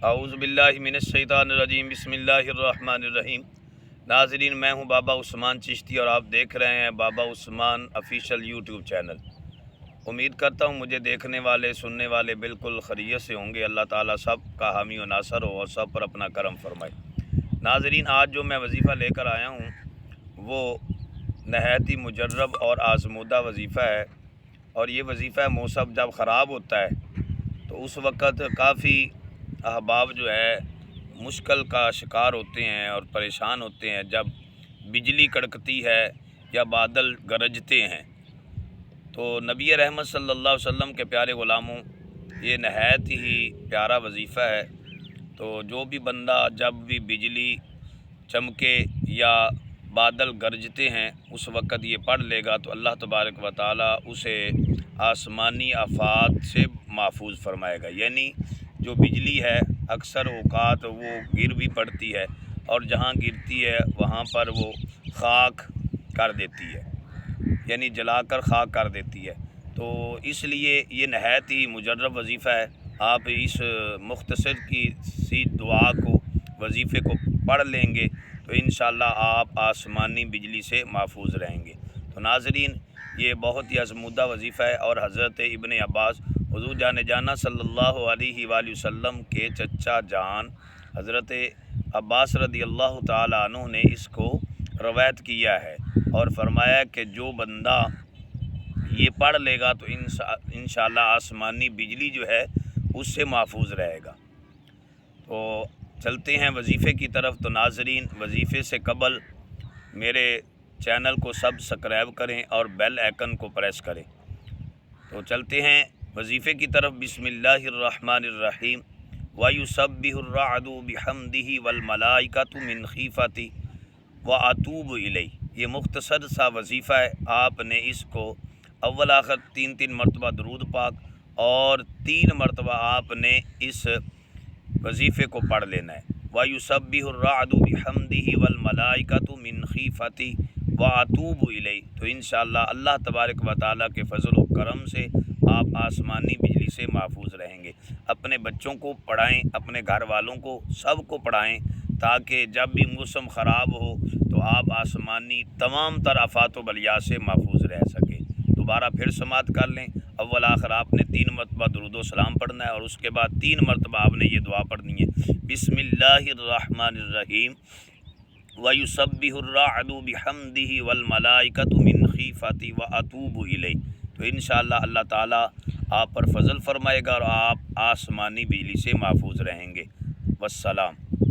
اعوذ باللہ من الشیطان الرجیم بسم اللہ الرحمن الرحیم۔ ناظرین، میں ہوں بابا عثمان چشتی اور آپ دیکھ رہے ہیں بابا عثمان آفیشیل یوٹیوب چینل۔ امید کرتا ہوں مجھے دیکھنے والے سننے والے بالکل خیریت سے ہوں گے۔ اللہ تعالیٰ سب کا حامی و ناصر ہو اور سب پر اپنا کرم فرمائے۔ ناظرین، آج جو میں وظیفہ لے کر آیا ہوں وہ نہایت ہی مجرب اور آزمودہ وظیفہ ہے، اور یہ وظیفہ موسم جب خراب ہوتا ہے تو اس وقت کافی احباب جو ہے مشکل کا شکار ہوتے ہیں اور پریشان ہوتے ہیں جب بجلی کڑکتی ہے یا بادل گرجتے ہیں۔ تو نبی رحمت صلی اللہ علیہ وسلم کے پیارے غلاموں، یہ نہایت ہی پیارا وظیفہ ہے۔ تو جو بھی بندہ جب بھی بجلی چمکے یا بادل گرجتے ہیں اس وقت یہ پڑھ لے گا تو اللہ تبارک و تعالیٰ اسے آسمانی آفات سے محفوظ فرمائے گا۔ یعنی جو بجلی ہے اکثر اوقات وہ گر بھی پڑتی ہے اور جہاں گرتی ہے وہاں پر وہ خاک کر دیتی ہے، یعنی جلا کر خاک کر دیتی ہے۔ تو اس لیے یہ نہایت ہی مجرب وظیفہ ہے۔ آپ اس مختصر کی سی دعا کو وظیفے کو پڑھ لیں گے تو انشاءاللہ آپ آسمانی بجلی سے محفوظ رہیں گے۔ تو ناظرین، یہ بہت ہی آزمودہ وظیفہ ہے، اور حضرت ابن عباس حضور جانا صلی اللہ علیہ وآلہ وسلم کے چچا جان حضرت عباس رضی اللہ تعالیٰ عنہ نے اس کو روایت کیا ہے اور فرمایا کہ جو بندہ یہ پڑھ لے گا تو انشاءاللہ آسمانی بجلی جو ہے اس سے محفوظ رہے گا۔ تو چلتے ہیں وظیفے کی طرف۔ تو ناظرین، وظیفے سے قبل میرے چینل کو سبسکرائب کریں اور بیل آئکن کو پریس کریں۔ تو چلتے ہیں وظیفے کی طرف۔ بسم اللہ الرحمن الرحیم۔ وَيُسَبِّحُ الرَّعْدُ بِحَمْدِهِ وَالْمَلَائِكَةُ مِنْ خِیفَتِهِ وَأَتُوبُ إِلَیْهِ۔ یہ مختصر سا وظیفہ ہے۔ آپ نے اس کو اول آخر تین مرتبہ درود پاک اور 3 مرتبہ آپ نے اس وظیفے کو پڑھ لینا ہے۔ وَيُسَبِّحُ الرَّعْدُ بِحَمْدِهِ وَالْمَلَائِكَةُ مِنْ خِیفَتِهِ وَأَتُوبُ إِلَیْهِ۔ تو انشاءاللہ اللہ تبارک و تعالیٰ کے فضل و کرم سے آپ آسمانی بجلی سے محفوظ رہیں گے۔ اپنے بچوں کو پڑھائیں، اپنے گھر والوں کو سب کو پڑھائیں، تاکہ جب بھی موسم خراب ہو تو آپ آسمانی تمام تر آفات و بلیات سے محفوظ رہ سکیں۔ دوبارہ پھر سماعت کر لیں۔ اول آخر آپ نے 3 مرتبہ درود و سلام پڑھنا ہے، اور اس کے بعد 3 مرتبہ آپ نے یہ دعا پڑھنی ہے۔ بسم اللہ الرحمن الرحیم۔ وَيُسَبِّحُ الرَّعْدُ بِحَمْدِهِ وَالْمَلَائِكَةُ مِنْ خِیفَتِهِ وَأَتُوبُ إِلَیْهِ۔ تو انشاءاللہ اللہ تعالیٰ آپ پر فضل فرمائے گا اور آپ آسمانی بجلی سے محفوظ رہیں گے۔ والسلام۔